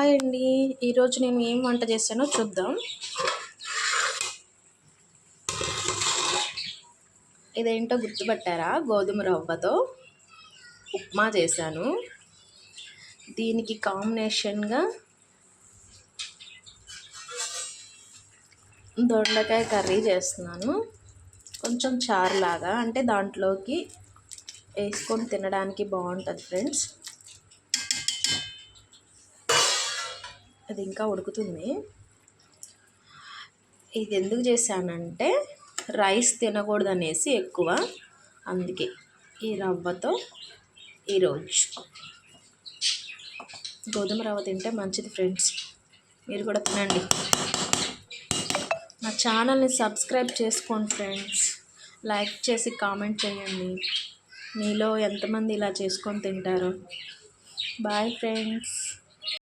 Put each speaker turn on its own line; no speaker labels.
Hi అండి. ఈరోజు నేను ఏం వంట చేశానో చూద్దాం. ఇదేంటో గుర్తుపట్టారా? గోధుమ రవ్వతో ఉప్మా చేశాను. దీనికి కాంబినేషన్గా దొండకాయ కర్రీ చేస్తున్నాను. కొంచెం చారులాగా, అంటే దాంట్లోకి వేసుకొని తినడానికి బాగుంటుంది ఫ్రెండ్స్. అది ఇంకా ఉడుకుతుంది. ఇది ఎందుకు చేశానంటే రైస్ తినకూడదు అనేసి ఎక్కువ, అందుకే ఈ రవ్వతో ఈరోజు గోధుమ రవ్వ తింటే మంచిది ఫ్రెండ్స్. మీరు కూడా తినండి. నా ఛానల్ని సబ్స్క్రైబ్ చేసుకోండి ఫ్రెండ్స్. లైక్ చేసి కామెంట్ చేయండి. మీలో ఎంతమంది ఇలా చేసుకొని తింటారో. Boy friends.